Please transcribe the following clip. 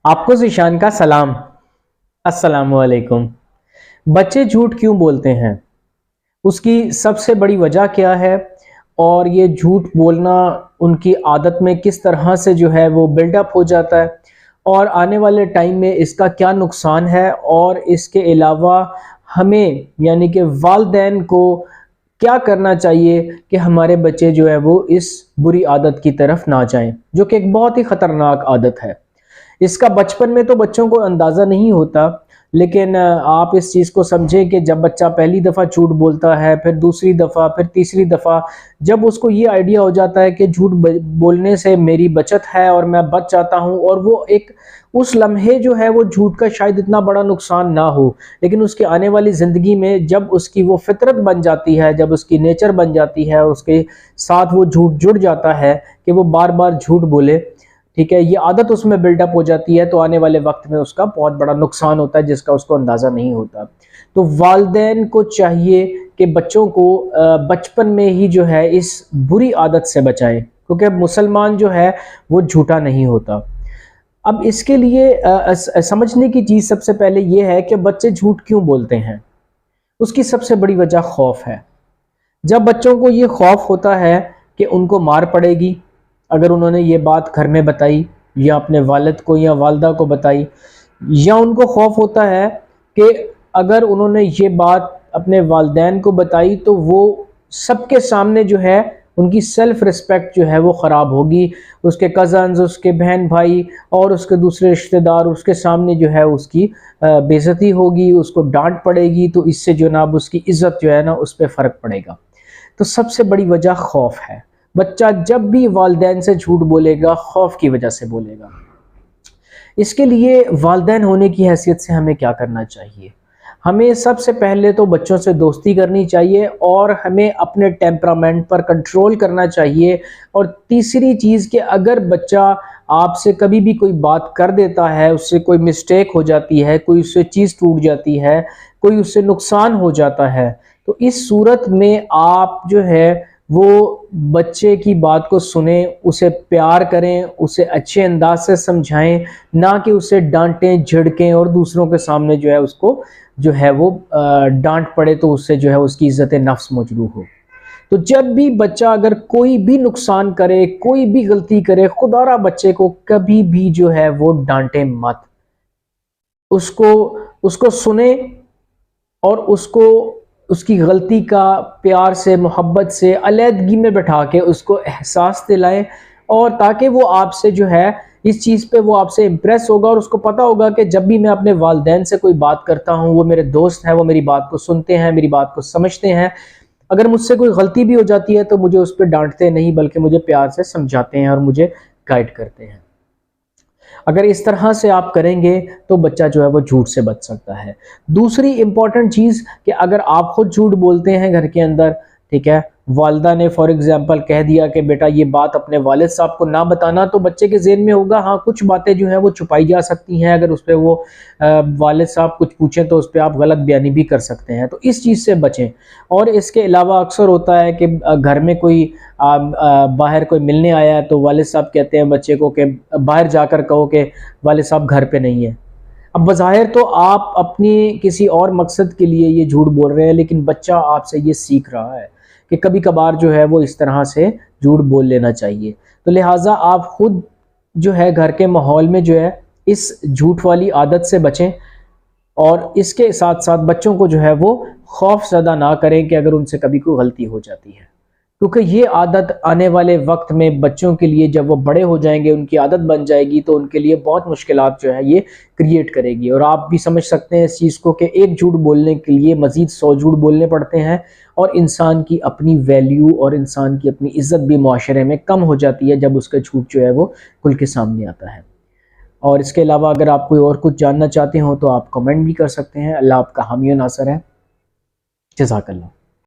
آپ کو ذیشان کا سلام، السلام علیکم۔ بچے جھوٹ کیوں بولتے ہیں؟ اس کی سب سے بڑی وجہ کیا ہے؟ اور یہ جھوٹ بولنا ان کی عادت میں کس طرح سے جو ہے وہ بلڈ اپ ہو جاتا ہے، اور آنے والے ٹائم میں اس کا کیا نقصان ہے، اور اس کے علاوہ ہمیں یعنی کہ والدین کو کیا کرنا چاہیے کہ ہمارے بچے جو ہے وہ اس بری عادت کی طرف نہ جائیں، جو کہ ایک بہت ہی خطرناک عادت ہے۔ اس کا بچپن میں تو بچوں کو اندازہ نہیں ہوتا، لیکن آپ اس چیز کو سمجھیں کہ جب بچہ پہلی دفعہ جھوٹ بولتا ہے، پھر دوسری دفعہ، پھر تیسری دفعہ، جب اس کو یہ آئیڈیا ہو جاتا ہے کہ جھوٹ بولنے سے میری بچت ہے اور میں بچ جاتا ہوں، اور وہ ایک اس لمحے جو ہے وہ جھوٹ کا شاید اتنا بڑا نقصان نہ ہو، لیکن اس کے آنے والی زندگی میں جب اس کی وہ فطرت بن جاتی ہے، جب اس کی نیچر بن جاتی ہے، اور اس کے ساتھ وہ جھوٹ جڑ جاتا ہے کہ وہ بار بار جھوٹ بولے، ٹھیک ہے، یہ عادت اس میں بلڈ اپ ہو جاتی ہے، تو آنے والے وقت میں اس کا بہت بڑا نقصان ہوتا ہے جس کا اس کو اندازہ نہیں ہوتا۔ تو والدین کو چاہیے کہ بچوں کو بچپن میں ہی جو ہے اس بری عادت سے بچائیں، کیونکہ مسلمان جو ہے وہ جھوٹا نہیں ہوتا۔ اب اس کے لیے سمجھنے کی چیز سب سے پہلے یہ ہے کہ بچے جھوٹ کیوں بولتے ہیں۔ اس کی سب سے بڑی وجہ خوف ہے۔ جب بچوں کو یہ خوف ہوتا ہے کہ ان کو مار پڑے گی اگر انہوں نے یہ بات گھر میں بتائی، یا اپنے والد کو یا والدہ کو بتائی، یا ان کو خوف ہوتا ہے کہ اگر انہوں نے یہ بات اپنے والدین کو بتائی تو وہ سب کے سامنے جو ہے ان کی سیلف ریسپیکٹ جو ہے وہ خراب ہوگی، اس کے کزنز، اس کے بہن بھائی اور اس کے دوسرے رشتہ دار، اس کے سامنے جو ہے اس کی بے عزتی ہوگی، اس کو ڈانٹ پڑے گی، تو اس سے جناب اس کی عزت جو ہے نا اس پہ فرق پڑے گا۔ تو سب سے بڑی وجہ خوف ہے۔ بچہ جب بھی والدین سے جھوٹ بولے گا خوف کی وجہ سے بولے گا۔ اس کے لیے والدین ہونے کی حیثیت سے ہمیں کیا کرنا چاہیے؟ ہمیں سب سے پہلے تو بچوں سے دوستی کرنی چاہیے، اور ہمیں اپنے ٹیمپرامنٹ پر کنٹرول کرنا چاہیے۔ اور تیسری چیز کہ اگر بچہ آپ سے کبھی بھی کوئی بات کر دیتا ہے، اس سے کوئی مسٹیک ہو جاتی ہے، کوئی اس سے چیز ٹوٹ جاتی ہے، کوئی اس سے نقصان ہو جاتا ہے، تو اس صورت میں آپ جو ہے وہ بچے کی بات کو سنیں، اسے پیار کریں، اسے اچھے انداز سے سمجھائیں، نہ کہ اسے ڈانٹیں جھڑکیں اور دوسروں کے سامنے جو ہے اس کو جو ہے وہ ڈانٹ پڑے تو اس سے جو ہے اس کی عزت نفس مجروح ہو۔ تو جب بھی بچہ اگر کوئی بھی نقصان کرے، کوئی بھی غلطی کرے، خدا را بچے کو کبھی بھی جو ہے وہ ڈانٹیں مت، اس کو سنیں، اور اس کو اس کی غلطی کا پیار سے، محبت سے، علیحدگی میں بٹھا کے اس کو احساس دلائیں، اور تاکہ وہ آپ سے جو ہے اس چیز پہ وہ آپ سے امپریس ہوگا، اور اس کو پتا ہوگا کہ جب بھی میں اپنے والدین سے کوئی بات کرتا ہوں وہ میرے دوست ہیں، وہ میری بات کو سنتے ہیں، میری بات کو سمجھتے ہیں، اگر مجھ سے کوئی غلطی بھی ہو جاتی ہے تو مجھے اس پہ ڈانٹتے نہیں بلکہ مجھے پیار سے سمجھاتے ہیں اور مجھے گائیڈ کرتے ہیں۔ اگر اس طرح سے آپ کریں گے تو بچہ جو ہے وہ جھوٹ سے بچ سکتا ہے۔ دوسری امپورٹنٹ چیز کہ اگر آپ خود جھوٹ بولتے ہیں گھر کے اندر، ٹھیک ہے، والدہ نے فار ایگزامپل کہہ دیا کہ بیٹا یہ بات اپنے والد صاحب کو نہ بتانا، تو بچے کے ذہن میں ہوگا ہاں کچھ باتیں جو ہیں وہ چھپائی جا سکتی ہیں، اگر اس پہ وہ والد صاحب کچھ پوچھیں تو اس پہ آپ غلط بیانی بھی کر سکتے ہیں، تو اس چیز سے بچیں۔ اور اس کے علاوہ اکثر ہوتا ہے کہ گھر میں کوئی باہر کوئی ملنے آیا ہے تو والد صاحب کہتے ہیں بچے کو کہ باہر جا کر کہو کہ والد صاحب گھر پہ نہیں ہیں۔ اب بظاہر تو آپ اپنی کسی اور مقصد کے لیے یہ جھوٹ بول رہے ہیں، لیکن بچہ آپ سے یہ سیکھ رہا ہے کہ کبھی کبھار جو ہے وہ اس طرح سے جھوٹ بول لینا چاہیے۔ تو لہٰذا آپ خود جو ہے گھر کے ماحول میں جو ہے اس جھوٹ والی عادت سے بچیں، اور اس کے ساتھ ساتھ بچوں کو جو ہے وہ خوف زدہ نہ کریں کہ اگر ان سے کبھی کوئی غلطی ہو جاتی ہے، کیونکہ یہ عادت آنے والے وقت میں بچوں کے لیے جب وہ بڑے ہو جائیں گے، ان کی عادت بن جائے گی، تو ان کے لیے بہت مشکلات جو ہے یہ کریٹ کرے گی۔ اور آپ بھی سمجھ سکتے ہیں اس چیز کو کہ ایک جھوٹ بولنے کے لیے مزید 100 جھوٹ بولنے پڑتے ہیں، اور انسان کی اپنی ویلیو اور انسان کی اپنی عزت بھی معاشرے میں کم ہو جاتی ہے جب اس کا جھوٹ جو ہے وہ کھل کے سامنے آتا ہے۔ اور اس کے علاوہ اگر آپ کوئی اور کچھ جاننا چاہتے ہوں تو آپ کمنٹ بھی کر سکتے ہیں۔ اللہ آپ کا حامی و ناصر ہے۔ جزاک اللہ۔